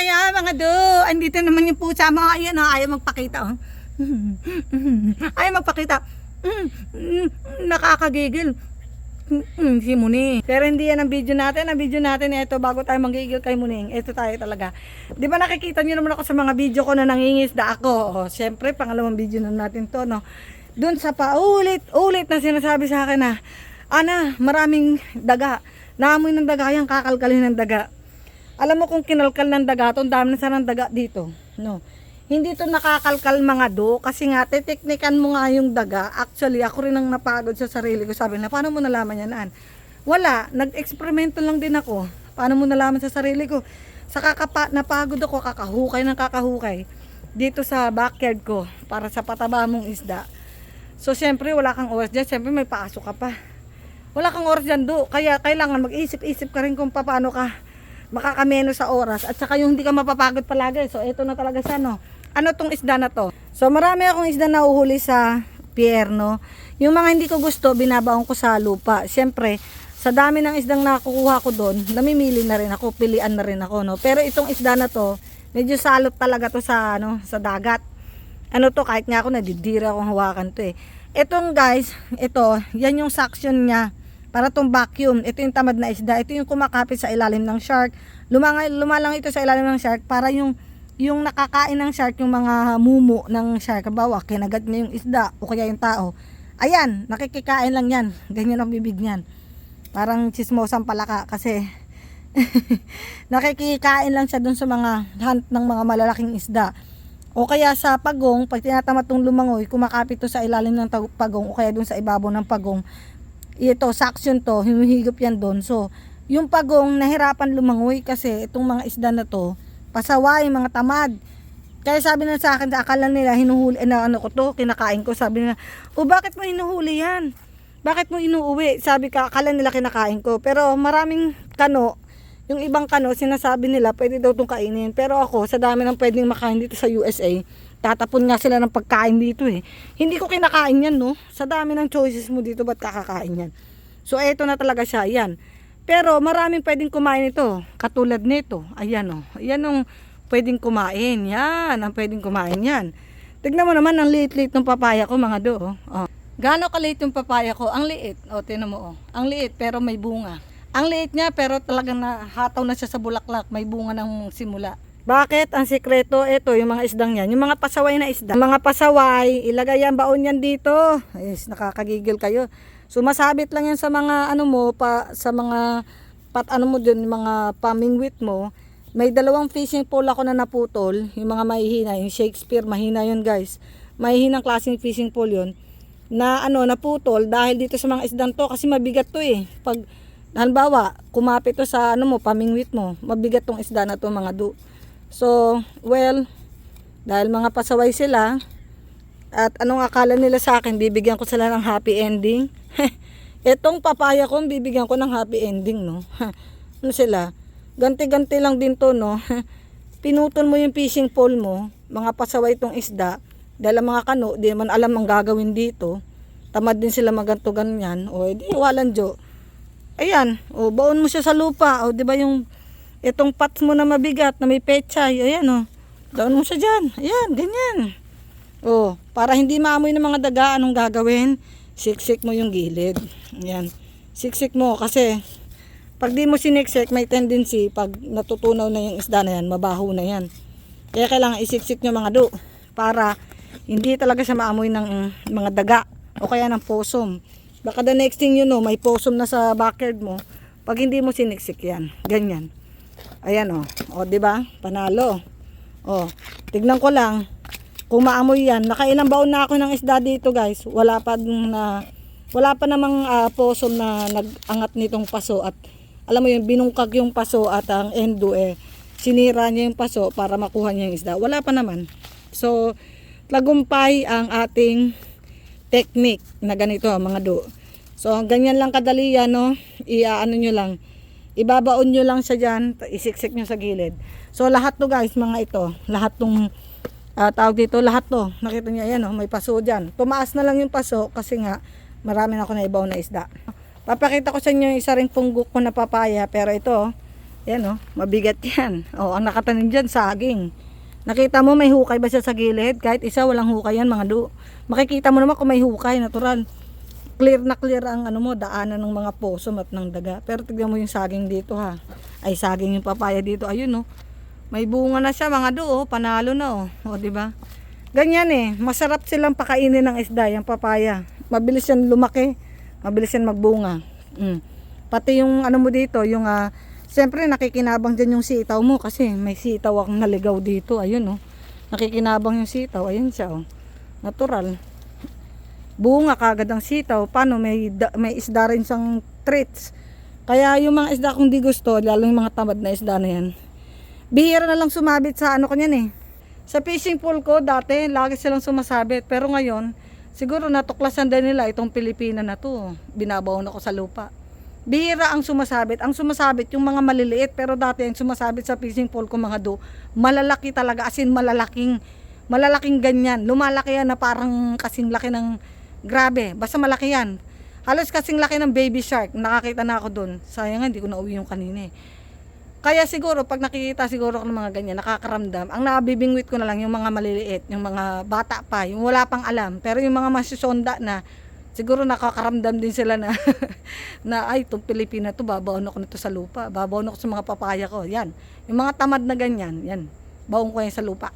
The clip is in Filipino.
Kaya mga do, andito naman yung pusa mo. Ayan o, ayaw magpakita oh. Ayaw magpakita. Nakakagigil. Si Muning. Pero hindi yan ang video natin. Ang video natin ito, bago tayo manggigil kay Muning, ito tayo talaga. Di ba nakikita nyo naman ako sa mga video ko na nangingisda ako? Oh, syempre, pangalawang video na natin to, no? Doon sa paulit-ulit na sinasabi sa akin na, maraming daga. Naamoy ng daga yan, kakalkalin ng daga. Alam mo kung kinalkal ng daga to, ang dami na sanang daga dito. No. Hindi to nakakalkal mga do, kasi nga titeknikan mo nga yung daga. Actually, ako rin ang napagod sa sarili ko. Sabi na, paano mo nalaman yan, An? Wala, nag-eksperimento lang din ako. Paano mo nalaman sa sarili ko? Sa napagod ako, kakahukay ng kakahukay dito sa backyard ko para sa pataba mong isda. So, syempre, wala kang oras dyan. Syempre, may pasok ka pa. Wala kang oras dyan, do. Kaya, kailangan mag-isip-isip ka rin kung paano ka makakameno sa oras. At saka yung hindi ka mapapagod palagi. So, ito na talaga siya, no? Ano tong isda na to? So, marami akong isda na uhuli sa pier, no? Yung mga hindi ko gusto, binabaon ko sa lupa. Syempre, sa dami ng isdang nakukuha ko doon, namimili na rin ako, pilian na rin ako, no? Pero itong isda na to, medyo salot talaga to sa, sa dagat. Ano to, kahit nga ako nadidira akong hawakan to eh. Itong guys, ito, yan yung suction niya. Para tong vacuum, ito yung tamad na isda. Ito yung kumakapit sa ilalim ng shark. Lumalang ito sa ilalim ng shark para yung nakakain ng shark, yung mga mumu ng shark, kabawa, kinagat niya yung isda o kaya yung tao. Ayan, nakikikain lang yan. Ganyan ang bibig niyan. Parang chismosang palaka kasi nakikikain lang siya dun sa mga hunt ng mga malalaking isda. O kaya sa pagong, pag tinatamad tong lumangoy, kumakapit to sa ilalim ng pagong o kaya dun sa ibabaw ng pagong. Ito, suction to, humihigop yan dun. So, yung pagong nahirapan lumangoy kasi itong mga isda na to, pasaway, mga tamad. Kaya sabi na sa akin, akala nila hinuhuli, kinakain ko. Sabi nila, bakit mo hinuhuli yan? Bakit mo inuuwi? Sabi ka, akala nila kinakain ko. Pero maraming kano, yung ibang kano, sinasabi nila, pwede daw itong kainin. Pero ako, sa dami ng pwedeng makain dito sa USA, tatapon nga sila ng pagkain dito eh. Hindi ko kinakain yan, no? Sa dami ng choices mo dito, ba't kakakain yan? So, eto na talaga siya, yan. Pero maraming pwedeng kumain ito. Katulad nito. Ayan o. Ayan ang pwedeng kumain. Yan. Ang pwedeng kumain yan. Tignan mo naman ang liit-liit ng papaya ko mga do. Oh. Gaano kaliit yung papaya ko? Ang liit. O, tinan mo. Oh. Ang liit pero may bunga. Ang liit niya pero talagang nahataw na siya sa bulaklak. May bunga ng simula. Bakit? Ang sikreto, ito yung mga isdang yan. Yung mga pasaway na isda. Yung mga pasaway, ilagay yan, baon yan dito. Ay, nakakagigil kayo. Sumasabit lang yan sa mga sa mga dun, mga pamingwit mo. May dalawang fishing pole ako na naputol, yung mga mahihina, yung Shakespeare, mahina yun guys. Mahihinang klaseng fishing pole yun. Na naputol dahil dito sa mga isdang to kasi mabigat to eh. Pag halimbawa, kumapit to sa pamingwit mo, mabigat tong isda na to mga do. So, well, dahil mga pasaway sila, at anong akala nila sa akin, bibigyan ko sila ng happy ending. Etong papaya ko, bibigyan ko ng happy ending, no? Ano sila? Ganti-ganti lang din to, no? Pinutol mo yung fishing pole mo, mga pasaway itong isda, dahil mga kano, di man alam ang gagawin dito. Tamad din sila maganto ganyan. O, di, walang jo. Ayan, o, baon mo siya sa lupa. O, di ba yung, itong pots mo na mabigat, na may pechay, ayan, o. Baon mo siya dyan. Ayan, ganyan. O, para hindi maamoy ng mga daga, anong gagawin? Siksik mo yung gilid. Ayan. Siksik mo kasi pag di mo siniksik, may tendency pag natutunaw na yung isda na yan, mabaho na yan. Kaya kailangan isiksik nyo mga do para hindi talaga siya maamoy ng mga daga o kaya ng possum. Baka the next thing you know, may possum na sa backyard mo pag hindi mo siniksik yan. Ganyan. Ayan o. O, diba? Panalo. O, tignan ko lang. Kung maamoy yan, nakailang baon na ako ng isda dito guys. Wala pa namang possum na nag-angat nitong paso at alam mo yun, binungkag yung paso at ang endo sinira niya yung paso para makuha niya yung isda. Wala pa naman. So, tagumpay ang ating technique na ganito mga do. So, ganyan lang kadali yan, no? Nyo lang. Ibabaon nyo lang siya dyan, isiksik nyo sa gilid. So, lahat to guys, mga ito, lahat tong tawag dito, lahat to, nakita niya yan, may paso dyan. Tumaas na lang yung paso kasi nga marami na ako na ibaw na isda. Papakita ko sa inyo yung isa ring punggok ko na papaya, pero ito Yan oh, mabigat yan. Oh, ang nakatanim dyan, saging. Nakita mo may hukay ba siya sa gilid? Kahit isa walang hukay yan mga do. Makikita mo naman kung may hukay, natural. Clear na clear ang ano mo, daanan ng mga poso at ng daga. Pero tignan mo yung saging dito ha. Ay saging yung papaya dito, ayun oh. May bunga na siya mga do, oh. Panalo na oh. O di ba? Ganyan eh, masarap silang pakainin ng isda, yung papaya. Mabilis yan lumaki, mabilis yan magbunga. Pati yung ano mo dito, yung siyempre nakikinabang dyan yung sitaw mo kasi may sitaw akong naligaw dito. Ayun oh. Nakikinabang yung sitaw. Ayun siya oh. Natural. Bunga kagad ang sitaw. Paano? May isda rin siyang treats. Kaya yung mga isda kung di gusto, lalo yung mga tamad na isda na yan, bihira na lang sumabit sa ano kanyan eh. Sa fishing pool ko dati, lagi silang sumasabit. Pero ngayon, siguro natuklasan din nila itong Pilipina na to. Binabaw na ko sa lupa. Bihira ang sumasabit. Ang sumasabit yung mga maliliit, pero dati ang sumasabit sa fishing pole ko mga do, malalaki talaga, as in malalaking ganyan. Lumalaki yan na parang kasing laki ng, grabe, basta malaki yan. Halos kasing laki ng baby shark. Nakakita na ako doon. Sayang hindi ko nauwi yung kanina eh. Kaya siguro pag nakikita siguro ko ng mga ganyan, nakakaramdam. Ang nabibingwit ko na lang yung mga maliliit, yung mga bata pa, yung wala pang alam. Pero yung mga masusonda na, siguro nakakaramdam din sila na na ay itong Pilipina to, babaon ako nito sa lupa, babaon ako sa mga papaya ko, yan. Yung mga tamad na ganyan, yan, baon ko yan sa lupa.